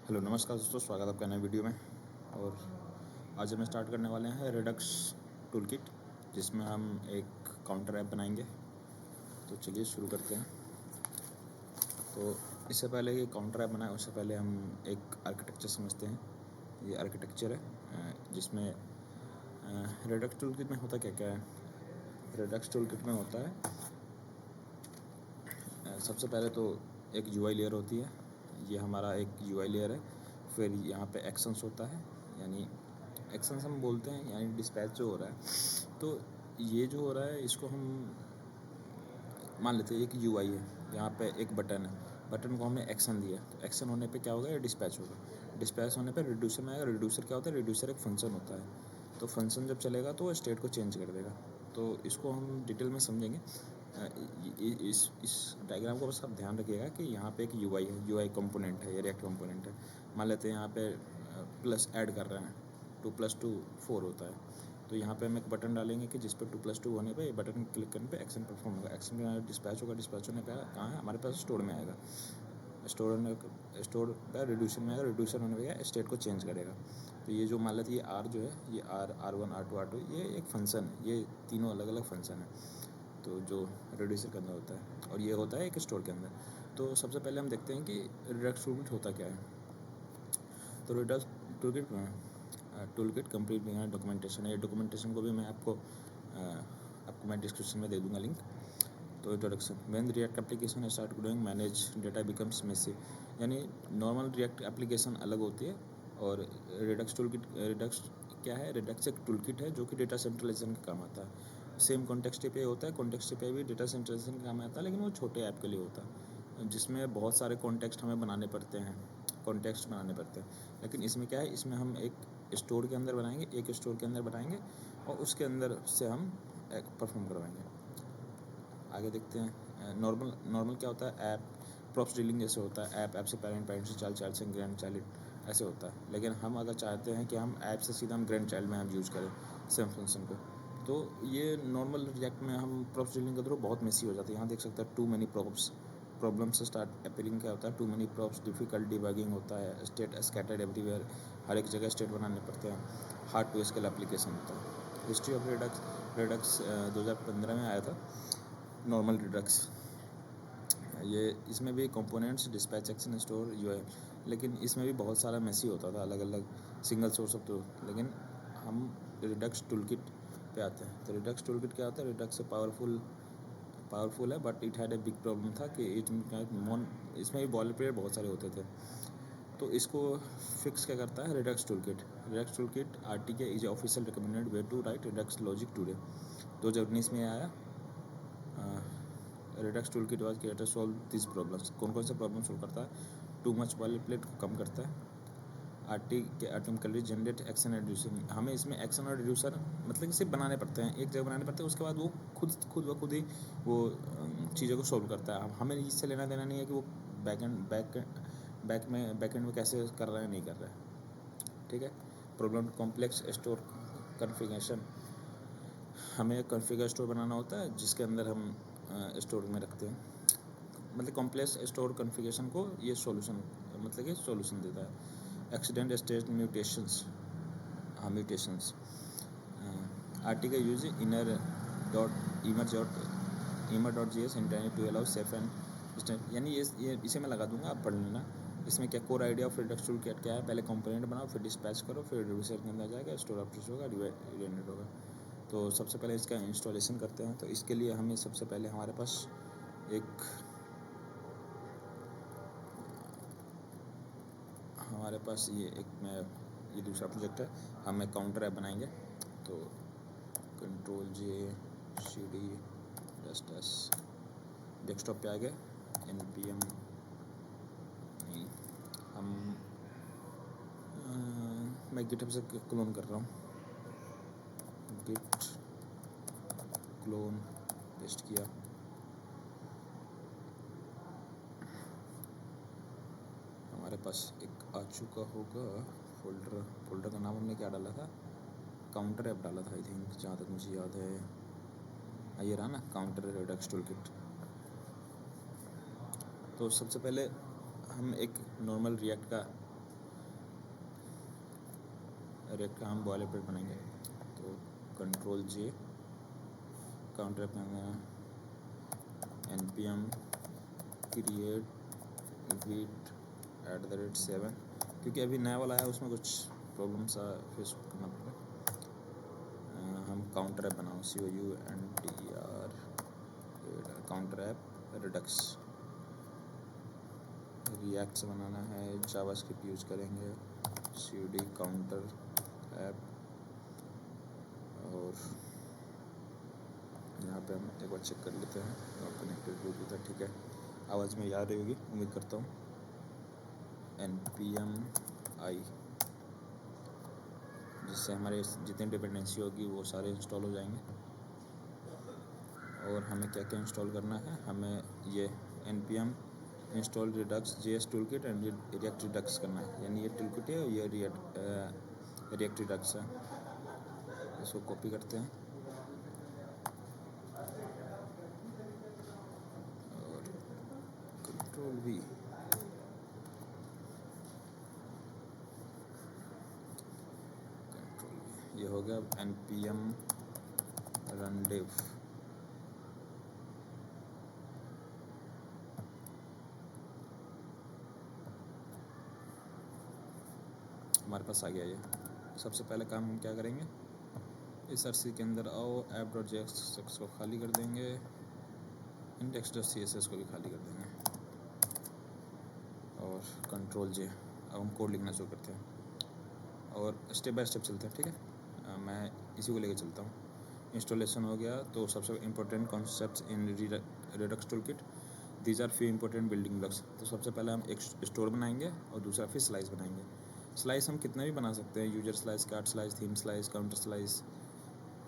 Hello नमस्कार दोस्तों, स्वागत है आपका नए वीडियो में। और आज हम स्टार्ट करने वाले हैं रेडक्स टूलकिट, जिसमें हम एक काउंटर ऐप बनाएंगे। तो चलिए शुरू करते हैं। तो इससे पहले ये काउंटर ऐप बनाए उससे पहले हम एक आर्किटेक्चर समझते हैं। ये आर्किटेक्चर है जिसमें रेडक्स टूलकिट में होता क्या क्या है। रेडक्स टूलकिट में होता है सबसे पहले तो एक यूआई लेयर होती है। ये हमारा एक यूआई लेयर है। फिर यहाँ पे एक्शंस होता है, यानी एक्शंस हम बोलते हैं, यानी डिस्पैच जो हो रहा है। तो ये जो हो रहा है इसको हम मान लेते हैं एक यूआई है, यहाँ पे एक बटन है। बटन को हमने एक्शन दिया, तो एक्शन होने पे क्या होगा, ये डिस्पैच होगा। डिस्पैच होने पे रिड्यूसर में आएगा। रिड्यूसर क्या होता है, रिड्यूसर एक फंक्शन होता है। तो फंक्शन जब चलेगा तो वो स्टेट को चेंज कर देगा। तो इसको हम डिटेल में समझेंगे। इस डायग्राम को बस आप ध्यान रखिएगा कि यहाँ पे एक यूआई है, यूआई कंपोनेंट है, ये रिएक्ट कंपोनेंट है। मान लेते हैं यहाँ पे प्लस ऐड कर रहे हैं, 2 + 2 4 होता है। तो यहाँ पे हम एक बटन डालेंगे कि जिस पर 2 + 2 होने पे बटन क्लिक करने पे एक्शन परफॉर्म होगा। एक्शन में डिस्पैच होगा। डिस्पैच होने पे कहाँ है, हमारे पास स्टोर में आएगा। स्टोर पर रिड्यूसर में आएगा। रिड्यूसर होने पे स्टेट को चेंज करेगा। तो ये जो मान लेते ये आर जो है, ये R1 R2 R2 ये एक फंक्शन है। ये तीनों अलग अलग फंक्शन है, तो जो रिड्यूसर के अंदर होता है, और ये होता है एक स्टोर के अंदर। तो सबसे पहले हम देखते हैं कि रेडक्स टूलकिट होता क्या है। तो रेडक्स टूलकिट कंप्लीट में डॉक्यूमेंटेशन है। ये डॉक्यूमेंटेशन को भी मैं आपको मैं डिस्क्रिप्शन में दे दूंगा लिंक। तो introduction, when React application start growing manage data becomes messy, यानी नॉर्मल रिएक्ट एप्लीकेशन अलग होती है और रेडक्स टूलकिट, रेडक्स क्या है, रेडक्स एक टूलकिट है जो कि डेटा सेंट्रलाइजेशन का काम आता है। सेम कॉन्टेक्स्ट पे होता है। कॉन्टेक्स्ट पे भी डेटा सेंट्रलाइजेशन का काम आता है, लेकिन वो छोटे ऐप के लिए होता है जिसमें बहुत सारे कॉन्टेक्स्ट हमें बनाने पड़ते हैं, कॉन्टेक्स्ट बनाने पड़ते हैं। लेकिन इसमें क्या है, इसमें हम एक स्टोर के अंदर बनाएंगे, एक स्टोर के अंदर बनाएंगे और उसके अंदर से हम एक परफॉर्म करवाएंगे। आगे देखते हैं। नॉर्मल क्या होता है, ऐप प्रॉप्स डीलिंग जैसे होता है। ऐप से पेरेंट, पेरेंट से चाइल्ड, चाइल्ड से ग्रैंड चाइल्ड, ऐसे होता है। लेकिन हम अगर चाहते हैं कि हम ऐप से सीधा हम ग्रैंड चाइल्ड में हम यूज़ करें सेम फंक्शन को, तो ये नॉर्मल रिएक्ट में हम प्रॉप्स डीलिंग के थ्रू बहुत मेसी हो जाती है। यहाँ देख सकते हैं टू मैनी प्रॉब्लम से स्टार्ट अपीयरिंग क्या होता है, too many props, difficult debugging होता है, स्टेट स्कैटर्ड एवरीवेयर, हर एक जगह स्टेट बनाने पड़ते हैं, हार्ड टू स्केल एप्लीकेशन होता है। हिस्ट्री ऑफ रेडक्स 2015 में आया था, नॉर्मल रेडक्स। ये इसमें भी components, dispatch, action, store, UI, लेकिन इसमें भी बहुत सारा मेसी होता था, अलग अलग सिंगल सोर्स ऑफ ट्रूथ। लेकिन हम रिडक्स टूलकिट पे आते हैं। तो रिडक्स टूलकिट क्या होता है, रिडक्स से पावरफुल है, but it had a big problem था कि इसमें भी बॉयलरप्लेट बहुत सारे होते थे। तो इसको फिक्स क्या करता है Redux toolkit. Redux toolkit RTK is official recommended way to write Redux logic today. 2019 में आया। Redux toolkit was created to solve this problems. कौन कौन से प्रॉब्लम सॉल्व करता है, टू मच बॉयलरप्लेट को कम करता है, automatically generate action and reducer. हमें इसमें एक्शन और रिड्यूसर मतलब सिर्फ बनाने पड़ते हैं, एक जगह बनाने पड़ते हैं, उसके बाद वो खुद ही वो चीज़ों को सॉल्व करता है। हमें इससे लेना देना नहीं है कि वो बैकएंड में कैसे कर रहा है, नहीं कर रहा है। ठीक है। प्रॉब्लम कॉम्प्लेक्स स्टोर कॉन्फ़िगरेशन, हमें कॉन्फ़िगर स्टोर बनाना होता है जिसके अंदर हम स्टोर में रखते हैं। मतलब कॉम्प्लेक्स स्टोर कॉन्फ़िगरेशन को ये सॉल्यूशन देता है। Accident state mutations, mutations, article use इमर.js internet to allow safe and, यानी ये इसे मैं लगा दूंगा, आप पढ़ लेना। इसमें क्या core idea of Redux toolkit क्या है, पहले कंपोनेंट बनाओ, फिर डिस्पैच करो, फिर रिड्यूसर के अंदर जाएगा, स्टोर ऑप्शन होगा, रिवेंडेड होगा। तो सबसे पहले इसका इंस्टॉलेशन करते हैं। तो इसके लिए हमें सबसे पहले हमारे पास ये दूसरा प्रोजेक्ट है। हम एक काउंटर ऐप बनाएंगे। तो Ctrl+J+CD डेस्कटॉप पे आ गए। npm नहीं, मैं गिटहब से क्लोन कर रहा हूँ, गिट क्लोन पेस्ट किया। हमारे पास एक आ चुका होगा फोल्डर का नाम हमने क्या डाला था, काउंटर ऐप डाला था आई थिंक, जहाँ तक मुझे याद है। ये रहा ना, काउंटर रेडक्स टूलकिट। तो सबसे पहले हम एक नॉर्मल रिएक्ट का रेक का हम बॉयलर प्लेट बनाएंगे। तो कंट्रोल जे, काउंटर npm create वेट @7, क्योंकि अभी नया वाला है उसमें कुछ प्रॉब्लम सा फेस करना पड़ेगा। हम काउंटर ऐप बनाओ COUNTR counter app Redux. React से बनाना है, जावास्क्रिप्ट यूज़ करेंगे, CD काउंटर ऐप। और यहाँ पे हम एक बार चेक कर लेते हैं कनेक्टेड ब्लूटूथ है, ठीक है। आवाज़ में याद रहेगी उम्मीद करता हूँ। npm i, जिससे हमारे जितनी डिपेंडेंसी होगी वो सारे इंस्टॉल हो जाएंगे। और हमें क्या क्या इंस्टॉल करना है, हमें ये npm install Redux JS toolkit and react Redux करना है, यानी ये टूलकिट है और ये रिएक्ट रिडक्स है। इसको कॉपी करते हैं और कंट्रोल V, ये हो गया। npm run dev, हमारे पास आ गया ये। सबसे पहले काम हम क्या करेंगे, इस RC के अंदर आओ, app.js को खाली कर देंगे, index.css को भी खाली कर देंगे और कंट्रोल J। अब हम कोड लिखना शुरू करते हैं और स्टेप बाय स्टेप चलते हैं, ठीक है। मैं इसी को लेकर चलता हूँ। इंस्टॉलेशन हो गया, तो सबसे important concepts in Redux Toolkit, these are few important building blocks. तो सबसे पहले हम एक स्टोर बनाएंगे और दूसरा फिर स्लाइस बनाएंगे। स्लाइस हम कितना भी बना सकते हैं, user slice, card slice, theme slice, counter slice.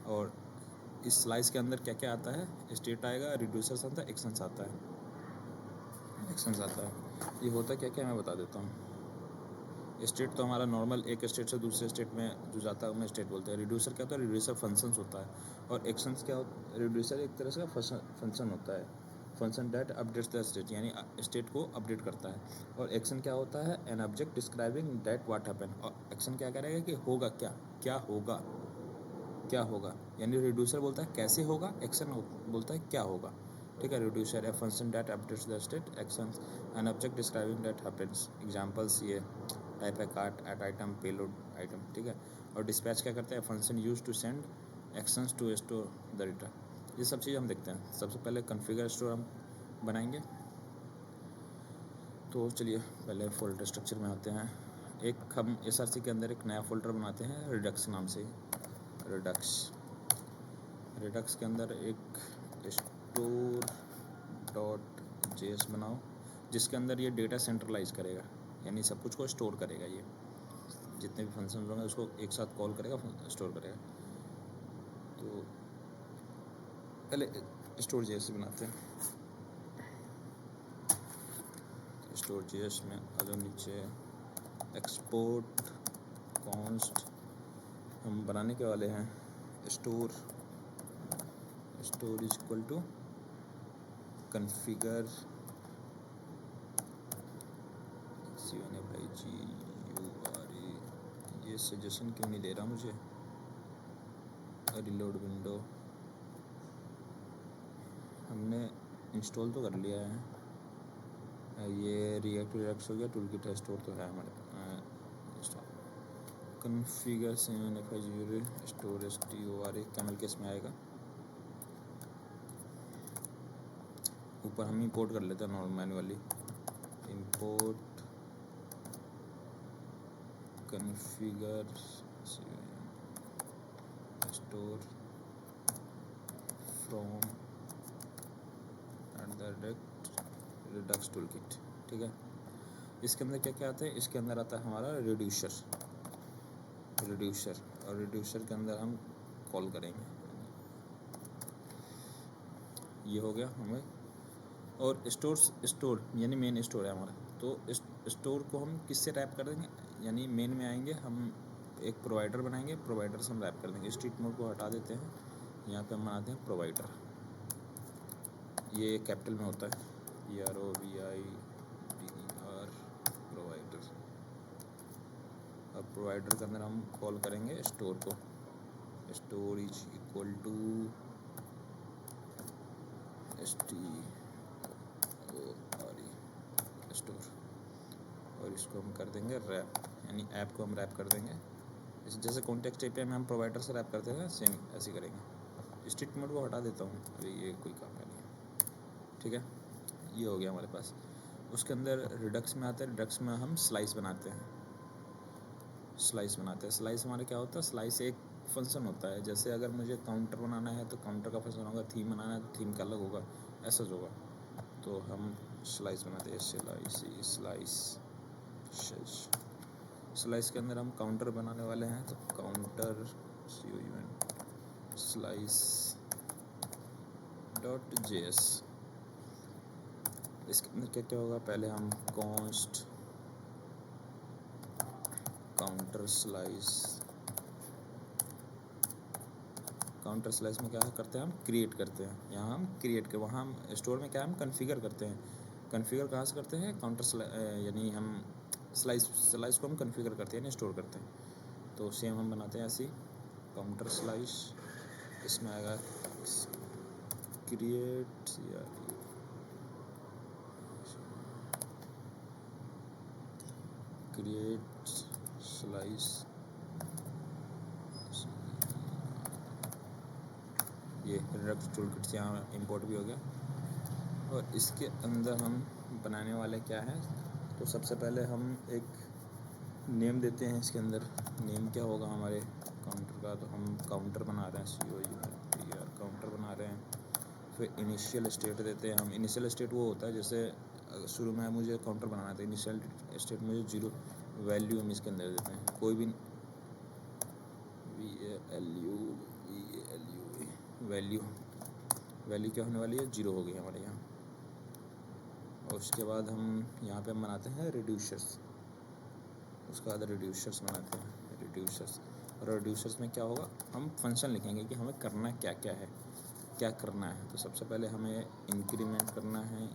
और इस स्लाइस के अंदर क्या क्या आता है, स्टेट आएगा, रिड्यूसर्स आता है, एक्शंस आता है। ये होता क्या क्या मैं बता देता हूँ। स्टेट तो हमारा नॉर्मल एक स्टेट से दूसरे स्टेट में जो जाता है हमें स्टेट बोलते हैं। रिड्यूसर क्या होता है, रिड्यूसर फंक्शंस होता है। और एक्शंस क्या होता है, रिड्यूसर एक तरह से फंक्शन होता है, function that updates the state, यानी स्टेट को अपडेट करता है। और एक्शन क्या होता है, N object describing that what happen. और एक्शन क्या करेगा कि होगा क्या, क्या होगा, क्या होगा, यानी रिड्यूसर बोलता है कैसे होगा, एक्शन बोलता है क्या होगा, ठीक है। रिड्यूसर है function that updates the state, action an object describing that happens. Examples ये टाइप है cart, add item, payload item, ठीक है। और डिस्पैच क्या करते हैं, function use to send actions to store the data. ये सब चीज़ हम देखते हैं। सबसे पहले कॉन्फ़िगर स्टोर हम बनाएंगे। तो चलिए पहले फोल्डर स्ट्रक्चर में आते हैं। एक हम SRC के अंदर एक नया फोल्डर बनाते हैं रिडक्स नाम से। रिडक्स के अंदर एक store.js बनाओ, जिसके अंदर ये डेटा सेंट्रलाइज करेगा, यानी सब कुछ को स्टोर करेगा। ये जितने भी फंक्शन होंगे उसको एक साथ कॉल करेगा, स्टोर करेगा। तो पहले store.js बनाते हैं। store.js में अगर नीचे एक्सपोर्ट कॉन्स्ट हम बनाने के वाले हैं, store is equal to configure CNFIGURE। ये सजेशन क्यों नहीं दे रहा मुझे, रिलोड विंडो। हमने इंस्टॉल तो कर लिया है, ये रिएक्ट हो गया, टूलकिट है, स्टोर तो है हमारे configure CNFIGURE store STORE camel case में आएगा। ऊपर हम इंपोर्ट कर लेते हैं normal manually, import configure store from Redux toolkit, ठीक है। इसके अंदर क्या क्या आता है, इसके अंदर आता है हमारा रिड्यूसर। और रिड्यूसर के अंदर हम कॉल करेंगे, ये हो गया हमें। और स्टोर यानी मेन स्टोर है हमारा, तो इस स्टोर को हम किससे रैप कर देंगे, यानी मेन में आएंगे हम एक प्रोवाइडर बनाएंगे, प्रोवाइडर से हम रैप कर देंगे। स्ट्रीट मोड को हटा देते हैं, यहाँ पे हम बनाते हैं प्रोवाइडर। ये कैपिटल में होता है, PROVIDER प्रोवाइडर। अब प्रोवाइडर के अंदर हम कॉल करेंगे स्टोर को, store is equal to store, और इसको हम कर देंगे रैप, यानी ऐप को हम रैप कर देंगे। जैसे कॉन्टेक्स्ट API में हम प्रोवाइडर से रैप करते हैं, सेम ऐसे करेंगे। स्ट्रिक्ट मोड को हटा देता हूँ, अभी ये कोई काम का नहीं है, ठीक है। ये हो गया हमारे पास। उसके अंदर रिडक्स में आता है, रिडक्स में हम स्लाइस बनाते हैं, स्लाइस हमारे क्या होता है, स्लाइस एक फंक्शन होता है। जैसे अगर मुझे काउंटर बनाना है तो काउंटर का फंक्शन होगा, थीम बनाना है तो थीम का अलग होगा, ऐसा जो होगा। तो हम स्लाइस बनाते हैं, स्लाइस के अंदर हम काउंटर बनाने वाले हैं, तो काउंटर स्लाइस .js। इसके अंदर क्या क्या होगा, पहले हम कॉन्स्ट काउंटर स्लाइस में क्या करते हैं, हम क्रिएट करते हैं। यहाँ हम क्रिएट कर, वहाँ हम स्टोर में क्या हम कॉन्फ़िगर करते हैं। कॉन्फ़िगर कहाँ से करते हैं, यानी हम स्लाइस को हम कॉन्फ़िगर करते हैं, यानी स्टोर करते हैं। तो सेम हम बनाते हैं ऐसे काउंटर स्लाइस, इसमें आएगा क्रिएट स्लाइस, ये रिडक्स टूलकिट से यहाँ इंपोर्ट भी हो गया। और इसके अंदर हम बनाने वाले क्या है, तो सबसे पहले हम एक नेम देते हैं। इसके अंदर नेम क्या होगा हमारे काउंटर का, तो हम काउंटर बना रहे हैं, काउंटर बना रहे हैं। फिर इनिशियल स्टेट देते हैं हम। इनिशियल स्टेट वो होता है, जैसे शुरू में मुझे काउंटर बनाना है तो इनिशियल स्टेट मुझे 0 वैल्यू हम इसके अंदर देते हैं, कोई भी वैल्यू क्या होने वाली है, 0 हो गई हमारे यहाँ। और उसके बाद हम यहाँ पे हम बनाते हैं रिड्यूसर्स, उसके बाद रिड्यूसर्स बनाते हैं, और रिड्यूसर्स में क्या होगा, हम फंक्शन लिखेंगे कि हमें करना क्या क्या है, क्या करना है। तो सबसे पहले हमें इंक्रीमेंट करना है,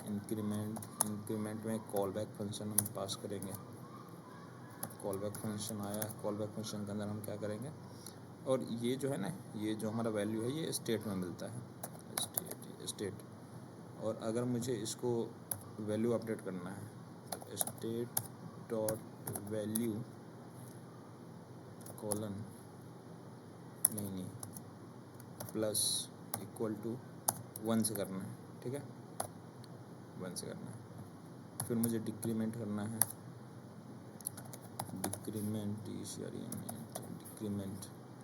इंक्रीमेंट में कॉल बैक फंक्शन हम पास करेंगे। कॉल बैक फंक्शन आया, कॉल बैक फंक्शन के अंदर हम क्या करेंगे, और ये जो है ना, ये जो हमारा वैल्यू है ये स्टेट में मिलता है, स्टेट। और अगर मुझे इसको वैल्यू अपडेट करना है तो स्टेट डॉट वैल्यू कॉलन नहीं प्लस इक्वल टू 1 से करना है, ठीक है, 1 से करना है। फिर मुझे डिक्रीमेंट करना है, डिक्रीमेंट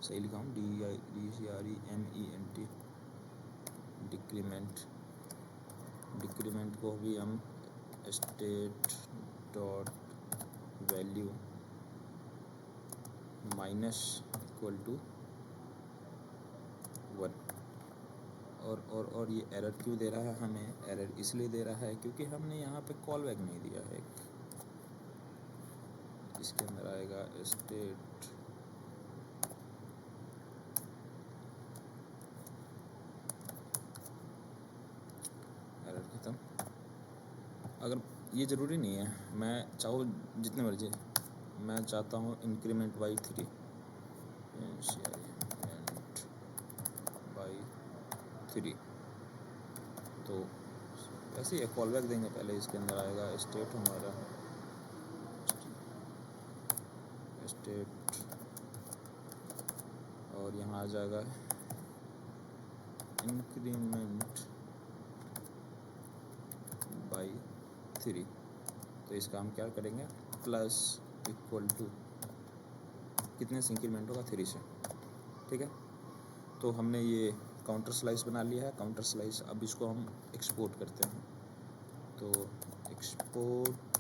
सही लिखा हूँ, DCREMENT, डिक्रीमेंट को भी हम state dot value minus equal to 1। और ये एरर क्यों दे रहा है हमें, एरर इसलिए दे रहा है क्योंकि हमने यहाँ पे कॉल बैक नहीं दिया है। इसके अंदर आएगा स्टेट एरर खत्म। अगर ये ज़रूरी नहीं है, मैं चाहूँ जितने मर्जी, मैं चाहता हूँ इंक्रीमेंट बाई 3, तो ऐसे ही कॉल बैक देंगे। पहले इसके अंदर आएगा स्टेट हमारा, स्टेट, और यहाँ आ जाएगा इंक्रीमेंट बाई 3। तो इसका हम क्या करेंगे, प्लस इक्वल टू कितने से इंक्रीमेंट होगा, 3 से, ठीक है। तो हमने ये काउंटर स्लाइस बना लिया है, काउंटर स्लाइस। अब इसको हम एक्सपोर्ट करते हैं, तो एक्सपोर्ट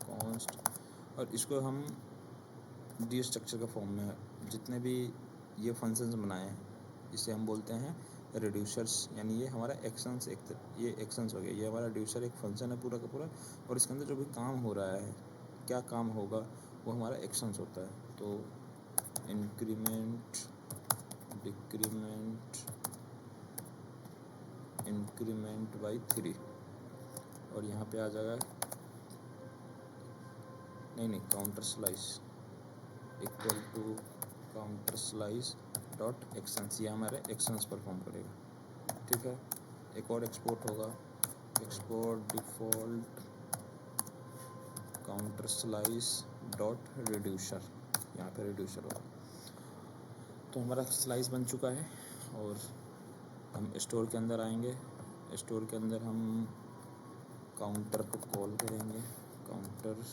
कॉन्स्ट, और इसको हम डी स्ट्रक्चर का फॉर्म में, जितने भी ये फंक्शंस बनाए हैं इसे हम बोलते हैं रिड्यूसर्स, यानी ये हमारा एक्शंस, ये एक्शंस हो गया। ये हमारा रिड्यूसर एक फंक्शन है पूरा का पूरा, और इसके अंदर जो भी काम हो रहा है, क्या काम होगा, वो हमारा एक्शंस होता है। तो इंक्रीमेंट, डिक्रीमेंट, इंक्रीमेंट बाई 3, और यहाँ पे आ जाएगा नहीं counter slice equal to counter slice dot actions, ये हमारे एक्शंस परफॉर्म करेगा। ठीक है, एक और एक्सपोर्ट होगा, export default counter slice dot reducer, यहाँ पे रिड्यूसर होगा। तो हमारा स्लाइस बन चुका है और हम स्टोर के अंदर आएंगे। स्टोर के अंदर हम काउंटर को कॉल करेंगे, काउंटर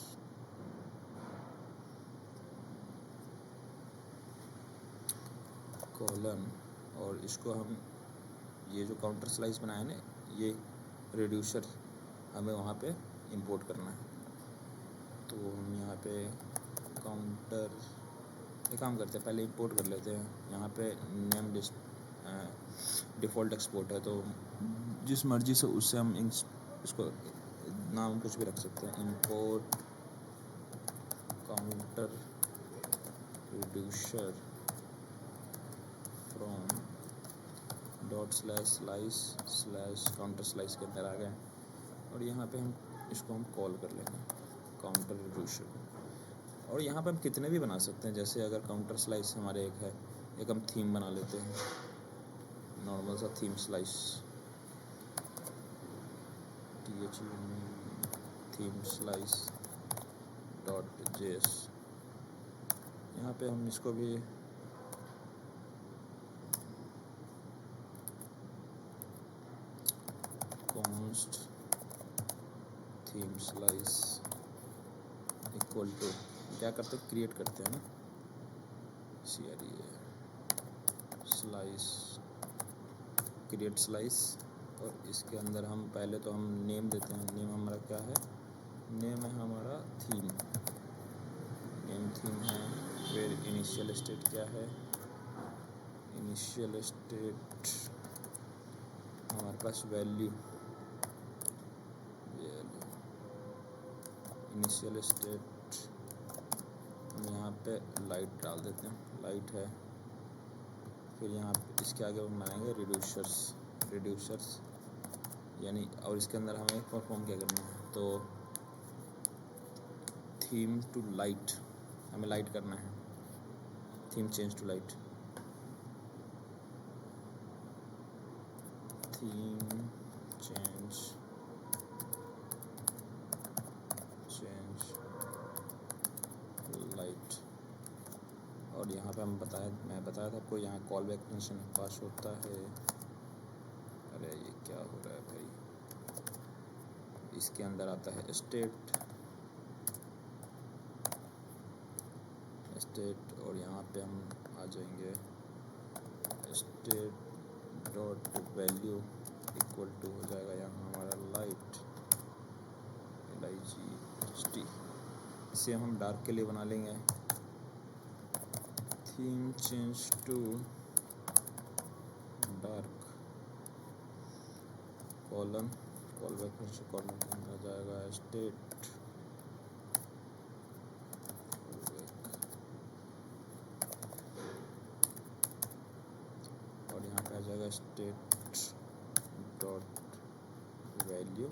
कॉलन, और इसको हम ये जो काउंटर स्लाइस बनाया ना, ये रिड्यूसर हमें वहाँ पे इंपोर्ट करना है। तो हम यहाँ पे काउंटर एक काम करते हैं, पहले इंपोर्ट कर लेते हैं। यहाँ पे नेम डिफ़ॉल्ट एक्सपोर्ट है, तो जिस मर्ज़ी से उससे हम इसको नाम कुछ भी रख सकते हैं। Import counter reducer from dot slash counter slice के अंदर आ गए, और यहाँ पे हम इसको हम कॉल कर लेंगे काउंटर रिड्यूसर। और यहाँ पे हम कितने भी बना सकते हैं, जैसे अगर काउंटर स्लाइस हमारे एक है, एक हम थीम बना लेते हैं, नॉर्मल सा theme slice, theme slice dot JS. यहाँ पे हम इसको भी const theme slice equal to क्या करते हैं, क्रिएट करते हैं ना, स्लाइस क्रिएट स्लाइस, और इसके अंदर हम पहले तो हम नेम देते हैं। नेम हमारा क्या है, नेम है हमारा थीम, नेम थीम है। फिर इनिशियल स्टेट क्या है, इनिशियल स्टेट हमारे पास वैल्यू, इनिशियल स्टेट हम यहाँ पे लाइट डाल देते हैं, लाइट है। फिर यहाँ पे इसके आगे हम बनाएंगे रिड्यूसर्स यानी, और इसके अंदर हमें परफॉर्म क्या करना है, तो थीम टू लाइट, हमें लाइट करना है, theme change to light, theme change light. और यहाँ पे मैं बताया था आपको, यहाँ कॉल बैक फंक्शन पास होता है। अरे ये क्या हो रहा है भाई, इसके अंदर आता है स्टेट, और यहाँ पे हम आ जाएंगे state dot value equal to हो जाएगा यहाँ हमारा लाइट, LIGHT। इसे हम डार्क के लिए बना लेंगे, theme change to dark, column callback function column के अंदर आ जाएगा स्टेट, और यहाँ पे आ जाएगा स्टेट डॉट वैल्यू,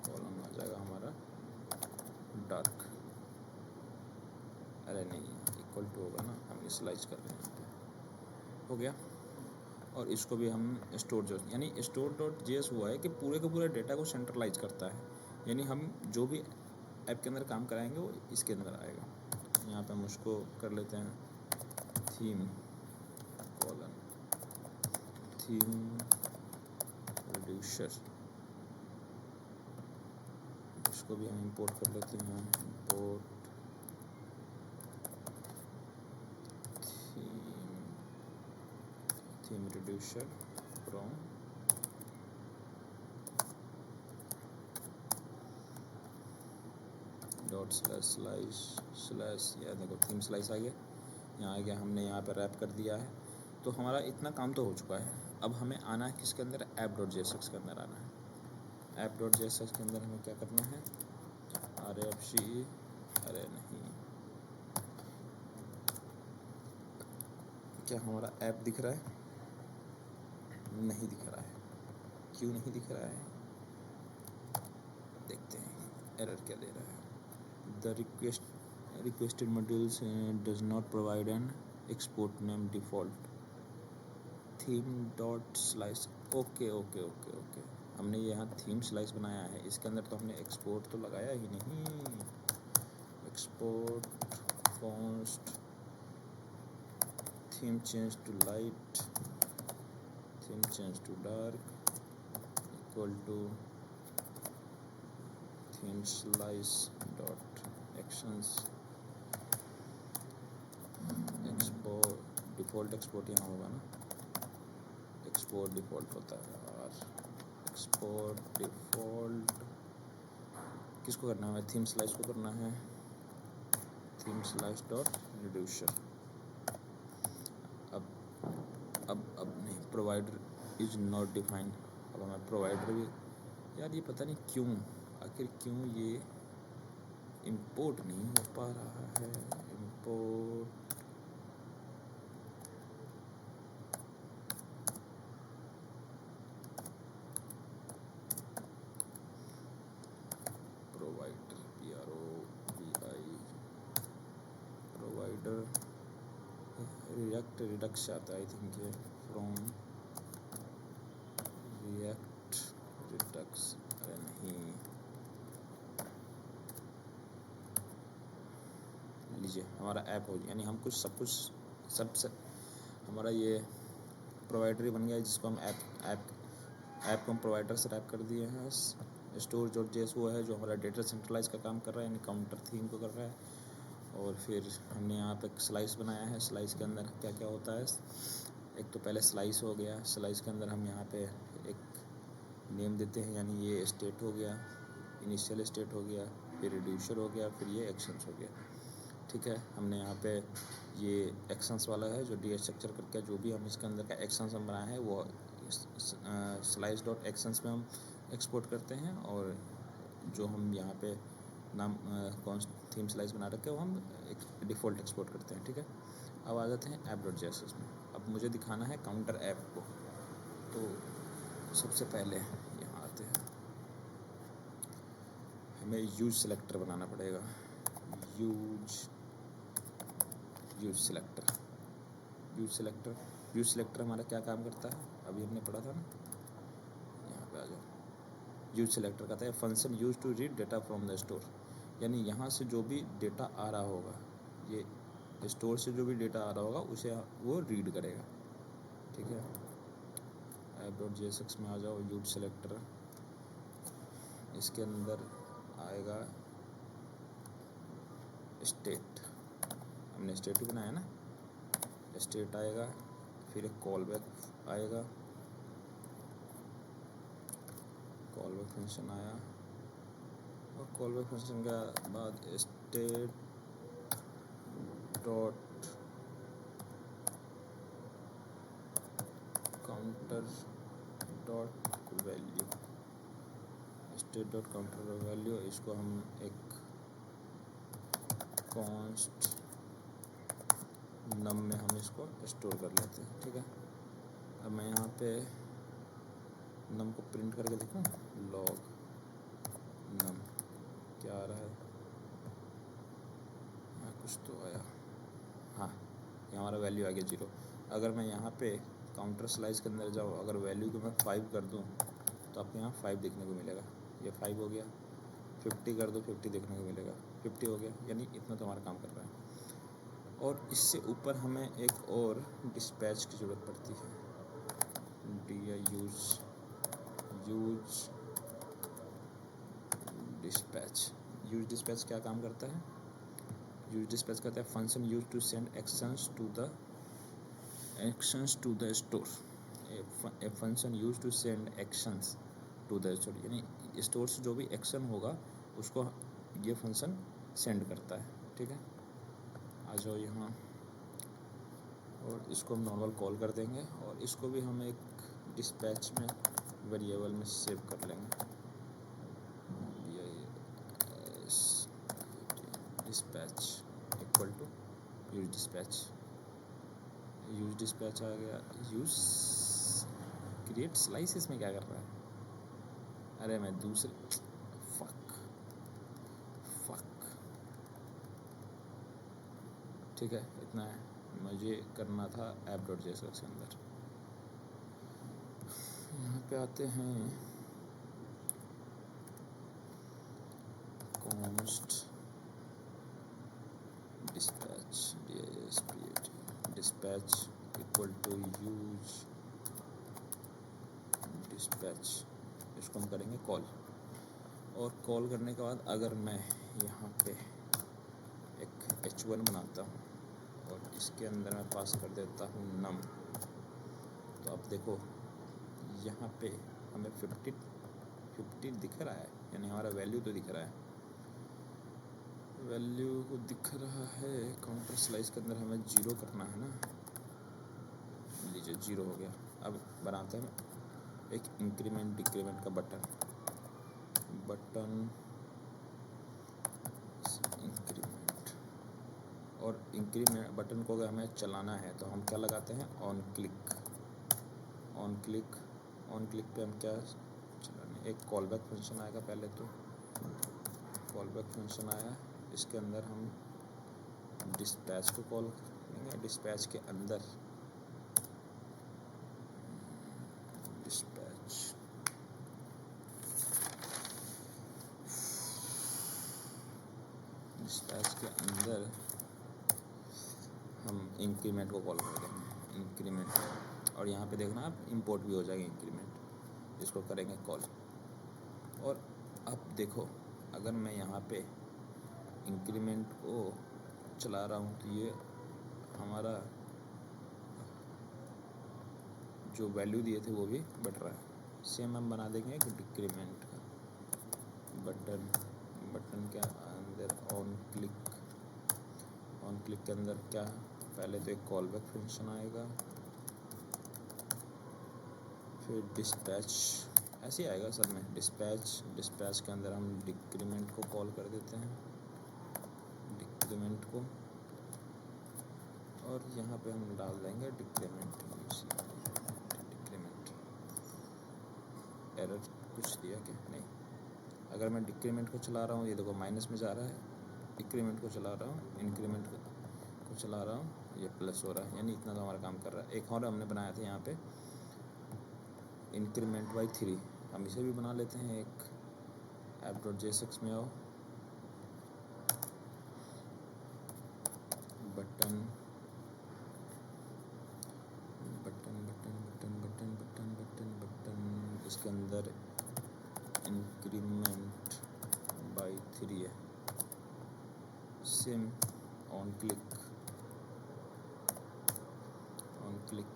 कॉलम आ जाएगा हमारा डार्क। अरे नहीं, इक्वल टू होगा ना, हम स्लाइस कर रहे हैं, हो गया। और इसको भी हम स्टोर यानी स्टोर डॉट जेएस हुआ है कि पूरे के पूरे डेटा को सेंट्रलाइज करता है, यानी हम जो भी ऐप के अंदर काम कराएंगे वो इसके अंदर आएगा। यहाँ पे हम उसको कर लेते हैं थीम कॉलन, थीम रिड्यूसर, इसको भी हम इंपोर्ट कर लेते हैं, import theme reducer from dot slash या देखो थीम स्लाइस आ गया, यहाँ आ गया, हमने यहाँ पर रैप कर दिया है। तो हमारा इतना काम तो हो चुका है। अब हमें आना है किसके अंदर, ऐप डॉट जेएसएक्स के अंदर आना है। ऐप डॉट जेएसएक्स के अंदर हमें क्या करना है, RFC, अरे नहीं, क्या हमारा ऐप दिख रहा है, नहीं दिख रहा है, क्यों नहीं दिख रहा है, देखते हैं एरर क्या दे रहा है। the requested modules does not provide an export name default theme dot slice. Okay okay okay okay, हमने यहाँ थीम स्लाइस बनाया है, इसके अंदर तो हमने एक्सपोर्ट तो लगाया ही नहीं। Export font theme change to light, theme change to dark equal to theme slice dot actions. Export default export यहाँ होगा ना, एक्सपोर्ट डिफ़ॉल्ट होता है और एक्सपोर्ट डिफ़ॉल्ट किसको करना है? थीम स्लाइस को करना है, थीम स्लाइस डॉट रिड्यूसर। अब नहीं, प्रोवाइडर इज नॉट डिफाइंड। अब हमें प्रोवाइडर भी, यार ये पता नहीं क्यों, आखिर क्यों ये इंपोर्ट नहीं हो पा रहा है। Import provider PROVI provider Redux आता है आई थिंक ये, फ्रॉम रिएक्ट रिडक्स। अरे नहीं, लीजिए हमारा ऐप हो, यानी हम कुछ सब हमारा ये प्रोवाइडर ही बन गया है, जिसको हम ऐप को हम प्रोवाइडर से रैप कर दिए हैं। स्टोर डॉट जेएस वो है जो हमारा डेटा सेंट्रलाइज का काम कर रहा है, यानी काउंटर थीम को कर रहा है। और फिर हमने यहाँ पे स्लाइस बनाया है। स्लाइस के अंदर क्या क्या होता है, एक तो पहले स्लाइस हो गया, स्लाइस के अंदर हम यहाँ पे एक नेम देते हैं, यानी ये स्टेट हो गया, इनिशियल स्टेट हो गया, फिर रिड्यूसर हो गया, फिर ये एक्शंस हो गया। ठीक है, हमने यहाँ पे ये एक्शंस वाला है जो डी स्ट्रक्चर करके जो भी हम इसके अंदर का एक्शंस हम बनाए हैं वो स्लाइस डॉट एक्शंस में हम एक्सपोर्ट करते हैं, और जो हम यहाँ पे नाम कौन थीम स्लाइस बना रखे हैं वो हम एक डिफ़ॉल्ट एक्सपोर्ट करते हैं। ठीक है, अब आ जाते हैं ऐप डॉट जेएसएस में। अब मुझे दिखाना है काउंटर ऐप को, तो सबसे पहले यहाँ आते हैं, हमें यूज सिलेक्टर बनाना पड़ेगा। यूज सिलेक्टर हमारा क्या काम करता है, अभी हमने पढ़ा था ना, यहाँ पे आ जाओ। यूज सिलेक्टर कहता है function use to read data from the store, यानी यहाँ से जो भी डेटा आ रहा होगा, ये स्टोर से जो भी डेटा आ रहा होगा उसे वो रीड करेगा। ठीक है, ऐप डॉट जेएसएक्स में आ जाओ, यूज सिलेक्टर, इसके अंदर आएगा स्टेट, हमने स्टेट भी बनाया ना, स्टेट आएगा, फिर एक कॉल बैक आएगा, कॉल बैक फंक्शन आया, और कॉल बैक फंक्शन के बाद state dot counter dot value, state dot counter value, इसको हम एक कॉन्स्ट नम में हम इसको स्टोर कर लेते हैं। ठीक है, अब मैं यहाँ पे नम को प्रिंट करके देखूँ, लॉग नम क्या आ रहा है, यहाँ कुछ तो आया, हाँ यहाँ हमारा वैल्यू आ गया 0। अगर मैं यहाँ पे काउंटर स्लाइस के अंदर जाऊँ, अगर वैल्यू को मैं 5 कर दूँ तो आपको यहाँ 5 देखने को मिलेगा, ये 5 हो गया। 50 कर दो, 50 देखने को मिलेगा, 50 हो गया, यानी इतना तो हमारा काम कर रहा है। और इससे ऊपर हमें एक और डिस्पैच की ज़रूरत पड़ती है, यूज डिस्पैच क्या काम करता है? यूज डिस्पैच करता है function use to send actions to the store, a function use to send actions to the store, यानी स्टोर से जो भी एक्शन होगा उसको ये फंक्शन सेंड करता है। ठीक है, आ जाओ यहाँ, और इसको हम नॉर्मल कॉल कर देंगे, और इसको भी हम एक डिस्पैच में वेरिएबल में सेव कर लेंगे, dispatch equal to use dispatch आ गया। यूज क्रिएट स्लाइस इसमें क्या कर रहा है, अरे मैं दूसरे फक ठीक है, इतना है मुझे करना था ऐप डॉट जेएसएक्स के अंदर। यहाँ पे आते हैं const dispatch dispatch equal to use dispatch, इसको हम करेंगे कॉल। और कॉल करने के बाद अगर मैं यहाँ पे एक h1 बनाता हूँ और इसके अंदर मैं पास कर देता हूँ num, तो आप देखो यहाँ पे हमें 50 दिख रहा है, यानी हमारा वैल्यू तो दिख रहा है, वैल्यू को दिख रहा है। काउंटर स्लाइस के अंदर हमें 0 करना है ना, लीजिए 0 हो गया। अब बनाते हैं एक इंक्रीमेंट डिक्रीमेंट का बटन इंक्रीमेंट, और इंक्रीमेंट बटन को अगर हमें चलाना है तो हम क्या लगाते हैं, ऑन क्लिक पे हम क्या चलाने, एक कॉल बैक फंक्शन आएगा। पहले तो कॉल बैक फंक्शन आया, इसके अंदर हम डिस्पैच को कॉल करेंगे। डिस्पैच के अंदर डिस्पैच के अंदर हम इंक्रीमेंट को कॉल कर देंगे, इंक्रीमेंट। और यहाँ पे देखना आप इंपोर्ट भी हो जाएगा इंक्रीमेंट, इसको करेंगे कॉल। और अब देखो अगर मैं यहाँ पे इंक्रीमेंट को चला रहा हूँ तो ये हमारा जो वैल्यू दिए थे वो भी बढ़ रहा है। सेम हम बना देंगे एक डिक्रीमेंट का बटन के अंदर ऑन क्लिक के अंदर क्या, पहले तो एक कॉल बैक फंक्शन आएगा, फिर डिस्पैच, ऐसे ही आएगा सब में। डिस्पैच के अंदर हम डिक्रीमेंट को कॉल कर देते हैं, डिक्रीमेंट को, और यहाँ पे हम डाल देंगे डिक्रीमेंट। एरर कुछ दिया क्या, नहीं। अगर मैं डिक्रीमेंट को चला रहा हूँ, ये देखो माइनस में जा रहा है, डिक्रीमेंट को चला रहा हूँ, इंक्रीमेंट को चला रहा हूँ, ये प्लस हो रहा है, यानी इतना तो हमारा काम कर रहा है। एक और हमने बनाया था यहाँ पे इंक्रीमेंट बाई 3, हम इसे भी बना लेते हैं। एक ऐप डॉट जेएसएक्स में आओ, बटन, इसके अंदर इंक्रीमेंट बाई 3 है। सेम ऑन क्लिक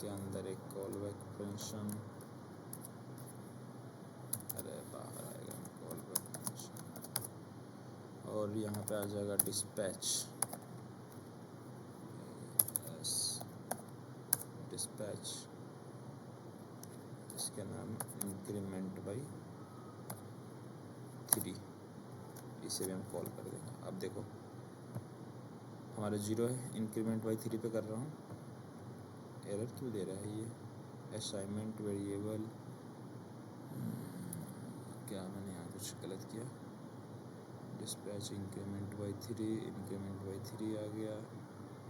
के अंदर एक कॉल बैक फंक्शन, अरे बाहर आएगा कॉल बैक फंक्शन, और यहाँ पे आ जाएगा डिस्पैच, इसके नाम इंक्रीमेंट बाई 3, इसे भी हम कॉल कर देंगे। अब देखो हमारा 0 है, इंक्रीमेंट बाई 3 पे कर रहा हूँ, एरर क्यों दे रहा है ये। असाइनमेंट वेरिएबल, क्या मैंने यहाँ कुछ गलत किया। डिस्पैच इंक्रीमेंट बाई 3 आ गया।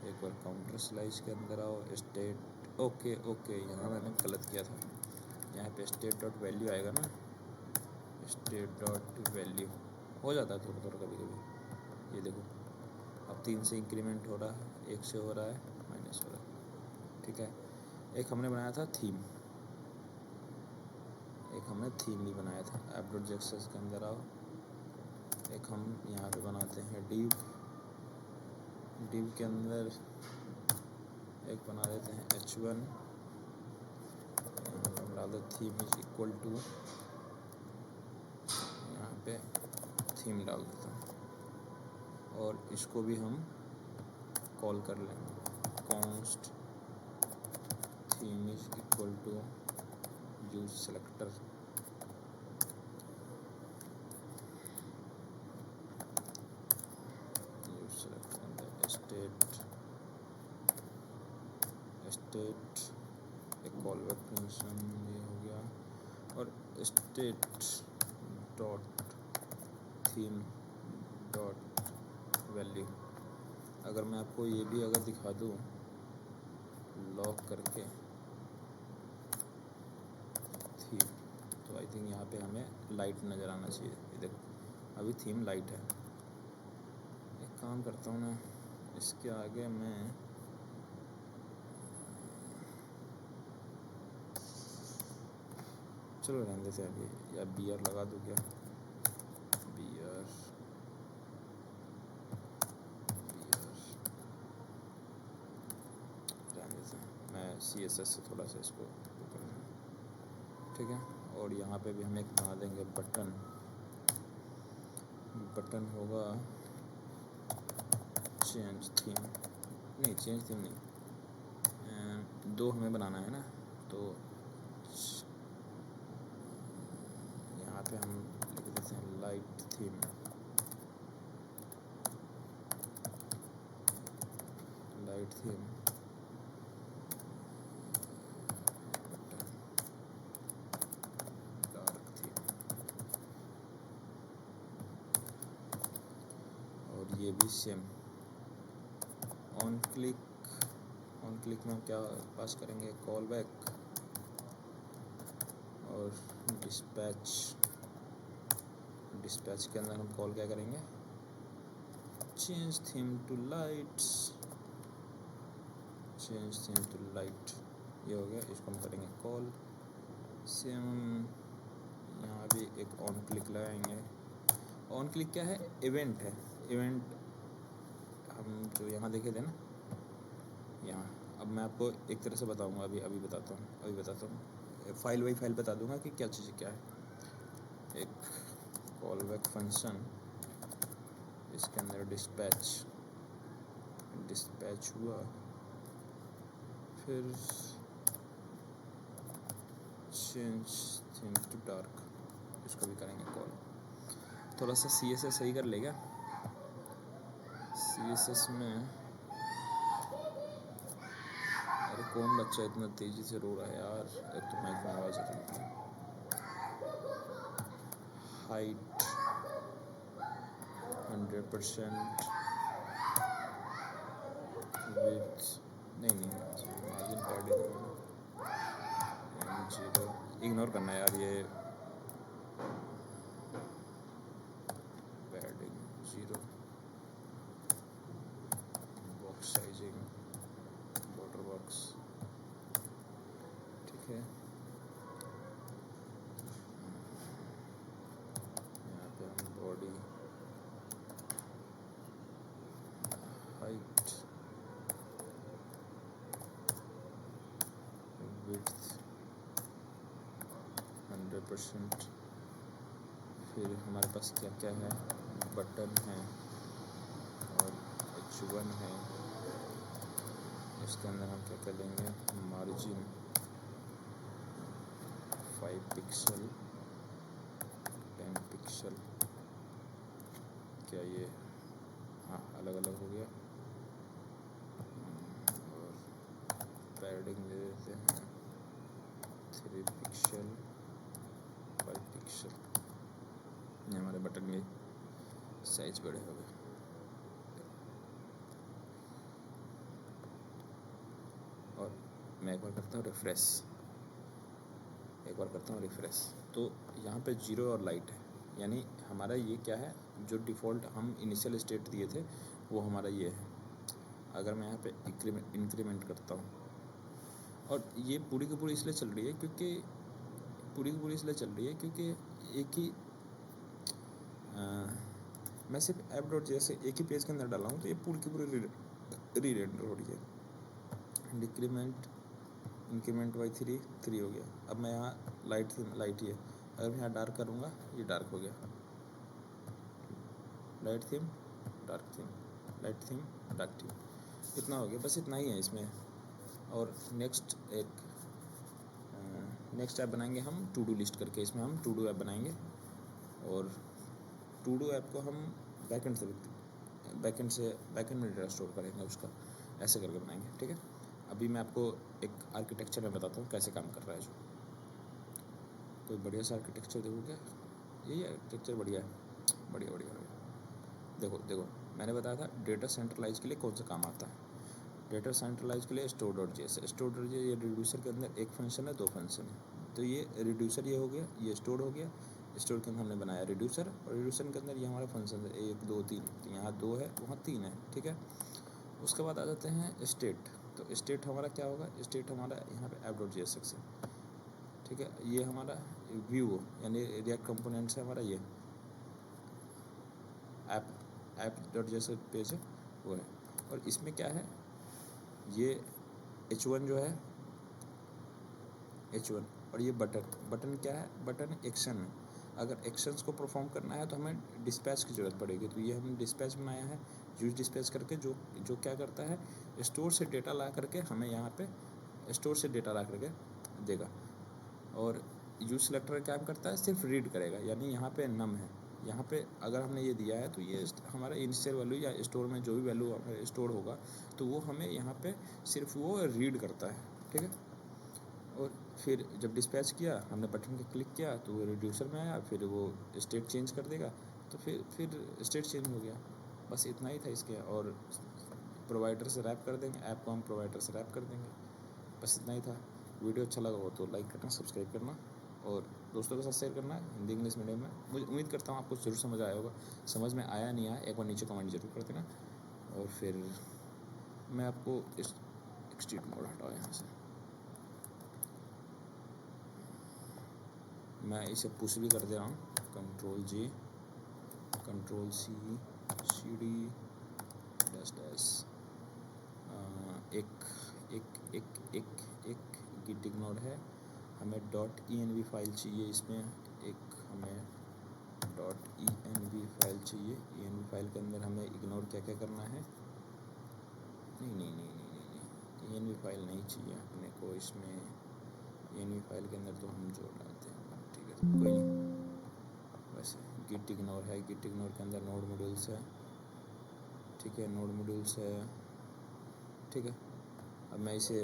एक बार काउंटर स्लाइस के अंदर आओ, स्टेट, ओके यहाँ मैंने गलत किया था, यहाँ पे स्टेट डॉट वैल्यू आएगा ना, स्टेट डॉट वैल्यू हो जाता है थोड़ा कभी। ये देखो अब 3 से इंक्रीमेंट हो रहा है, 1 से हो रहा है, माइनस हो रहा है, ठीक है। एक हमने बनाया था थीम, भी बनाया था। ऐप डॉट जेएसएक्स के अंदर आओ, एक हम यहाँ पे बनाते हैं डिव के अंदर एक बना देते हैं h1, यहाँ पर डाल दो थीम इज इक्वल टू, यहाँ पे थीम डाल देता हूँ, और इसको भी हम कॉल कर लेंगे, const theme is equal to use selector, state एक कॉल बैक फंक्शन ये हो गया, और state dot theme dot value. अगर मैं आपको ये भी अगर दिखा दूँ लॉक करके थीम, तो आई थिंक यहाँ पे हमें लाइट नज़र आना चाहिए। ये देखो अभी थीम लाइट है। एक काम करता हूँ ना, इसके आगे मैं चलो रहने देते हैं अभी, या BR लगा दूँ क्या, BR रहने देते हैं। मैं CSS से थोड़ा सा इसको कर दूँ, ठीक है। और यहाँ पे भी हम एक बना देंगे बटन होगा चेंज थीम, नहीं चेंज थीम नहीं, दो हमें बनाना है ना, तो यहाँ पे हम लिख देते हैं लाइट थीम, डार्क थीम, और ये भी सेम। ऑन क्लिक में हम क्या पास करेंगे, कॉल बैक, और डिस्पैच के अंदर हम कॉल क्या करेंगे, चेंज थीम टू लाइट, ये हो गया। इसको हम करेंगे कॉल। सेम यहाँ भी एक ऑन क्लिक लगाएंगे। ऑन क्लिक क्या है, इवेंट है। इवेंट हम जो यहाँ देखे थे ना, यहाँ, अब मैं आपको एक तरह से बताऊँगा, अभी बताता हूँ, फाइल बाई फाइल बता दूँगा कि क्या चीज़ क्या है। एक कॉल बैक फंक्शन, इसके अंदर डिस्पैच हुआ, फिर चेंज थीम टू डार्क, इसको भी करेंगे कॉल। थोड़ा सा CSS सही कर लेगा। CSS में, अरे कौन बच्चा इतना तेज़ी से रो रहा है यार, एक तो माइक में आवाज़ आ रही है। हाइट 100%, विड्थ नहीं मार्जिन पैडिंग 0, इग्नोर करना यार, ये padding 0, box sizing border box, ठीक है। यहाँ पे हम बॉडी हाइट विड्थ 100%, फिर हमारे पास क्या क्या है, बटन है और H1 है। इसके अंदर हम क्या कर लेंगे, मार्जिन 5 पिक्सल 10 पिक्सल, क्या ये, हाँ अलग अलग हो गया। और पैडिंग दे देते हैं 3 पिक्सल 5 पिक्सल, ये हमारे बटन के साइज बड़े हो गए। और मैं एक बार करता हूँ रिफ्रेश, तो यहाँ पे 0 और लाइट है, यानी हमारा ये क्या है, जो डिफ़ॉल्ट हम इनिशियल स्टेट दिए थे वो हमारा ये है। अगर मैं यहाँ पे इंक्रीमेंट करता हूँ, और ये पूरी की पूरी इसलिए चल रही है क्योंकि एक ही मैं सिर्फ ऐप डॉट जैसे एक ही पेज के अंदर डाला हूँ, तो ये पूरी की पूरी री रेंडर हो रही है। इंक्रीमेंट बाई 3 हो गया। अब मैं यहाँ लाइट ही है, अगर मैं यहाँ डार्क करूँगा ये डार्क हो गया, लाइट थीम डार्क थीम, इतना हो गया, बस इतना ही है इसमें। और नेक्स्ट ऐप बनाएंगे हम टू डू लिस्ट करके, इसमें हम टू डू ऐप बनाएंगे, और टू डू ऐप को हम बैकएंड में डेटा स्टोर करेंगे उसका, ऐसे करके बनाएंगे, ठीक है। अभी मैं आपको एक आर्किटेक्चर में बताता हूँ कैसे काम कर रहा है। जो कोई बढ़िया सा आर्किटेक्चर देखो क्या, यही आर्किटेक्चर बढ़िया है, बढ़िया। देखो मैंने बताया था डेटा सेंट्रलाइज के लिए कौन सा काम आता है। डेटा सेंट्रलाइज के लिए store dot J S, store dot J, ये रिड्यूसर के अंदर एक फंक्शन है, दो फंक्शन है। तो ये रिड्यूसर ये हो गया, ये स्टोर हो गया। स्टोर के अंदर हमने बनाया रिड्यूसर, और रिड्यूसर के अंदर ये हमारा फंक्शन है 1 2 3, तो यहाँ 2 है, वहाँ 3 है, ठीक है। उसके बाद आ जाते हैं स्टेट। तो स्टेट हमारा क्या होगा, स्टेट हमारा यहाँ पे ऐप डॉट जे एस है, ठीक है। ये हमारा व्यू यानी रिएक्ट कंपोनेंट्स है हमारा, ये app dot J S page है वो है। और इसमें क्या है, ये h1 जो है h1, और ये बटन क्या है, बटन एक्शन है। अगर एक्शंस को परफॉर्म करना है तो हमें डिस्पैच की ज़रूरत पड़ेगी। तो ये हमने डिस्पैच बनाया है, यूज डिस्पैच करके, जो क्या करता है, स्टोर से डेटा ला करके हमें यहाँ पे स्टोर से डेटा ला करके देगा। और यूज सिलेक्टर क्या करता है, सिर्फ रीड करेगा, यानी यहाँ पे नम है। यहाँ पे अगर हमने ये दिया है तो ये हमारा इनिशियल वैल्यू या स्टोर में जो भी वैल्यू स्टोर होगा तो वो हमें यहाँ पे सिर्फ वो रीड करता है, ठीक है। और फिर जब डिस्पैच किया, हमने बटन पे क्लिक किया तो वो रिड्यूसर में आया, फिर वो स्टेट चेंज कर देगा, तो फिर स्टेट चेंज हो गया। बस इतना ही था इसके। और प्रोवाइडर से रैप कर देंगे, ऐप को हम प्रोवाइडर से रैप कर देंगे, बस इतना ही था। वीडियो अच्छा लगा हो तो लाइक करना, सब्सक्राइब करना, और दोस्तों के साथ शेयर करना हिंदी इंग्लिश मीडियम में। मुझे उम्मीद करता हूँ आपको ज़रूर समझ आया होगा। समझ में आया नहीं आया, एक बार नीचे कमेंट जरूर कर देना। और फिर मैं आपको इस एक्सट्रीट मोड हटाओ यहाँ से, मैं इसे पुश भी कर दे रहा हूँ, control G, control C, C D dash dash, एक गिट इग्नोर है, हमें .env फाइल चाहिए, इसमें एक हमें .env फाइल चाहिए। env फाइल के अंदर हमें इग्नोर क्या क्या करना है, नहीं env फाइल नहीं चाहिए अपने को इसमें। env फाइल के अंदर तो हम जोड़ डालते हैं, ठीक है, तो कोई नहीं। वैसे गिट इग्नोर है, गिट इग्नोर के अंदर नोड मॉड्यूल्स है, ठीक है, नोड मॉड्यूल्स है, ठीक है। अब मैं इसे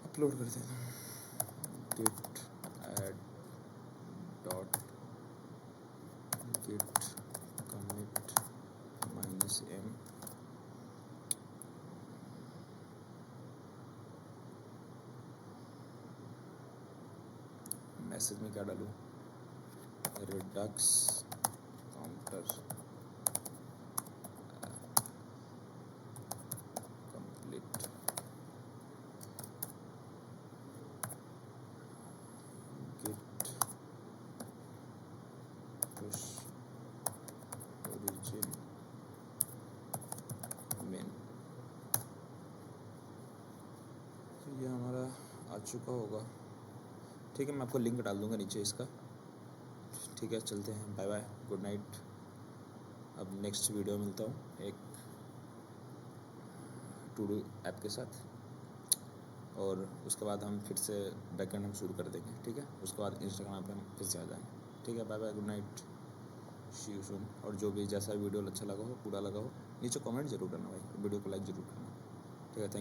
अपलोड कर देता हूँ, git add dot git commit -m, message में क्या डालूँ, redux counter complete git push origin main। तो ये हमारा आ चुका होगा, ठीक है। मैं आपको लिंक डाल दूँगा नीचे इसका, ठीक है। चलते हैं, बाय बाय, गुड नाइट। अब नेक्स्ट वीडियो मिलता हूँ एक टू डू ऐप के साथ, और उसके बाद हम फिर से बैकएंड हम शुरू कर देंगे, ठीक है। उसके बाद इंस्टाग्राम पे हम फिर से आ जाएंगे, ठीक है। Bye bye, good night, see you soon. और जो भी जैसा वीडियो अच्छा लगा हो, पूरा लगा हो, नीचे कमेंट जरूर करना भाई, वीडियो को लाइक जरूर करना, ठीक है। Thank you.